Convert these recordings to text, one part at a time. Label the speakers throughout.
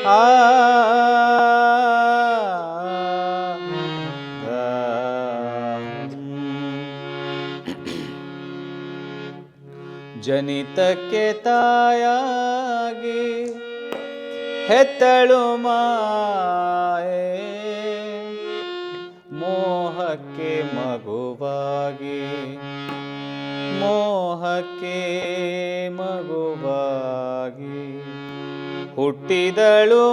Speaker 1: ಆ ಜನಿತಕ್ಕೆ ತಾಯಾಗಿ ಹೆತ್ತಳು ಮಾಯೆ, ಮೋಹಕ್ಕೆ ಮಗುವಾಗಿ, ಮೋಹಕ್ಕೆ ಮಗುವಾಗಿ ಹುಟ್ಟಿದಳು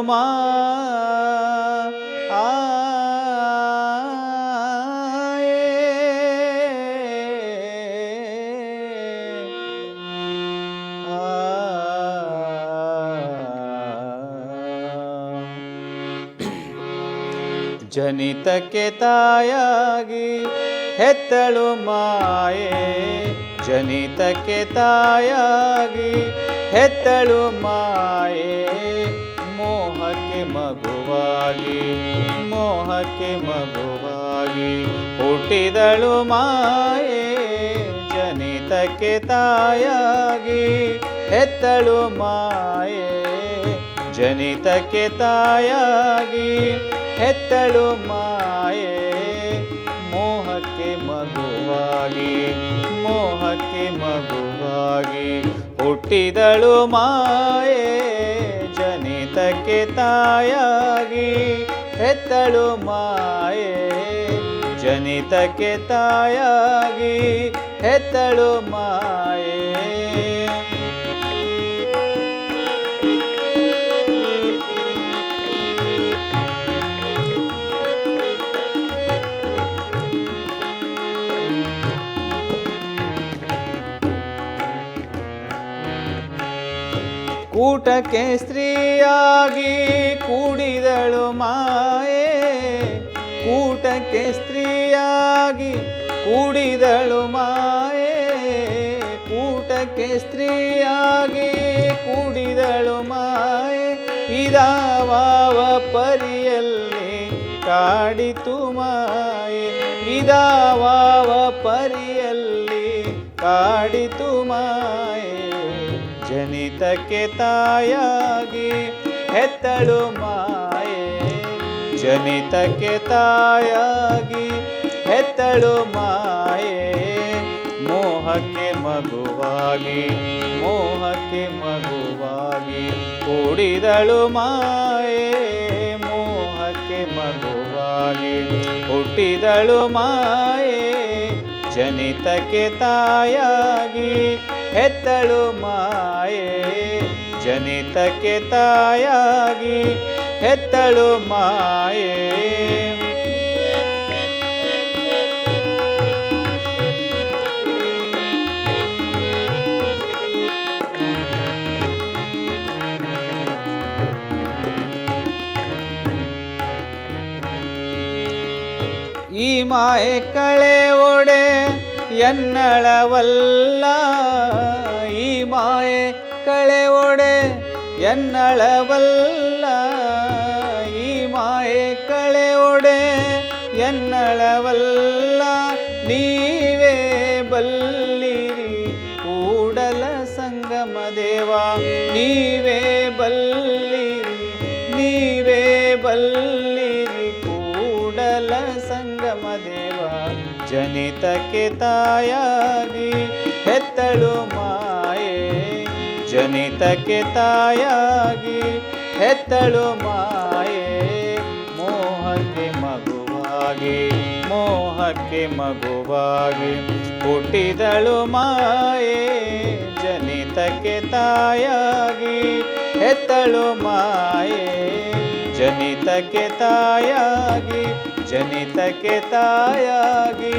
Speaker 1: ಜನಿತಕ್ಕೆ ತಾಯಾಗಿ ಹೆತ್ತಳು ಮಾಯೆ, ಜನಿತಕ್ಕೆ ತಾಯಾಗಿ ಹೆತ್ತಳು ಮಾಯೆ, ಮೋಹಕ್ಕೆ ಮಗುವಾಗಿ, ಮೋಹಕ್ಕೆ ಮಗುವಾಗಿ ಹುಟ್ಟಿದಳು ಮಾಯೆ, ಜನಿತಕ್ಕೆ ತಾಯಾಗಿ ಹೆತ್ತಳು ಮಾಯೆ, ಜನಿತಕ್ಕೆ ತಾಯಾಗಿ ಹೆತ್ತಳು ಮಾಯೆ, ಮೋಹಕ್ಕೆ ಮಗುವಾಗಿ, ಮೋಹಕ್ಕೆ ಮಗುವಾಗಿ ಹುಟ್ಟಿದಳು ಮಾಯೆ, ಜನಿತಕ್ಕೆ ತಾಯಾಗಿ ಹೆತ್ತಳು ಮಾಯೆ, ಜನಿತಕ್ಕೆ ತಾಯಾಗಿ ಹೆತ್ತಳು ಮಾಯೆ. ಕೂಟಕ್ಕೆ ಸ್ತ್ರೀಯಾಗಿ ಕೂಡಿದಳು ಮಾಯೆ, ಕೂಟಕ್ಕೆ ಸ್ತ್ರೀಯಾಗಿ ಕೂಡಿದಳು ಮಾಯೆ, ಕೂಟಕ್ಕೆ ಸ್ತ್ರೀಯಾಗಿ ಕೂಡಿದಳು ಮಾಯೆ, ಇದಾವ ಪರಿಯಲ್ಲಿ ಕಾಡಿತು ಮಾಯೆ, ಇದಾವ ಪರಿಯಲ್ಲಿ ಕಾಡಿತು ಮಾಯೆ, ಜನಿತಕ್ಕೆ ತಾಯಾಗಿ ಹೆತ್ತಳು ಮಾಯೆ, ಜನಿತಕ್ಕೆ ತಾಯಾಗಿ ಹೆತ್ತಳು ಮಾಯೆ, ಮೋಹಕ್ಕೆ ಮಗುವಾಗಿ, ಮೋಹಕ್ಕೆ ಮಗುವಾಗಿ ಕೂಡಿದಳು ಮಾಯೆ, ಮೋಹಕ್ಕೆ ಮಗುವಾಗಿ ಹುಟ್ಟಿದಳು ಮಾಯೆ, ಜನಿತಕ್ಕೆ ತಾಯಾಗಿ ಹೆತ್ತಳು ಮಾಯೆ, ಜನಿತಕ್ಕೆ ತಾಯಾಗಿ ಹೆತ್ತಳು ಮಾಯೆ. ಈ ಮಾಯೆ ಕಳೆ ಒಡೆ ಎನ್ನಳವಲ್ಲ, ಈ ಮಾಯೆ ಕಳೆ ಒಡೆ ಎನ್ನಳವಲ್ಲ, ಈ ಮಾಯೆ ಕಳೆ ಒಡೆ ಎನ್ನಳವಲ್ಲ, ನೀವೇ ಬಲ್ಲಿರಿ ಕೂಡಲ ಸಂಗಮ ದೇವ, ನೀವೇ ಬಲ್ಲಿರಿ, ನೀವೇ ಬಲ್ಲಿರಿ ಕೂಡಲ ಸಂಗಮ ದೇವ, ಜನಿತಕ್ಕೆ ತಾಯಾಗಿ ಹೆತ್ತಳು ಮಾಯೆ, ಜನಿತಕ್ಕೆ ತಾಯಾಗಿ ಹೆತ್ತಳು ಮಾಯೆ, ಮೋಹಕ್ಕೆ ಮಗುವಾಗಿ, ಮೋಹಕ್ಕೆ ಮಗುವಾಗಿ ಹುಟ್ಟಿದಳು ಮಾಯೆ, ಜನಿತಕ್ಕೆ ತಾಯಾಗಿ ಹೆತ್ತಳು ಮಾಯೆ, ಜನಿತಕ್ಕೆ ತಾಯಾಗಿ, ಜನಿತಕ್ಕೆ ತಾಯಾಗಿ,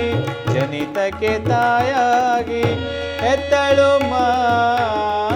Speaker 1: ಜನಿತಕ್ಕೆ ತಾಯಾಗಿ ಹೆತ್ತಳು ಮಾಯೆ.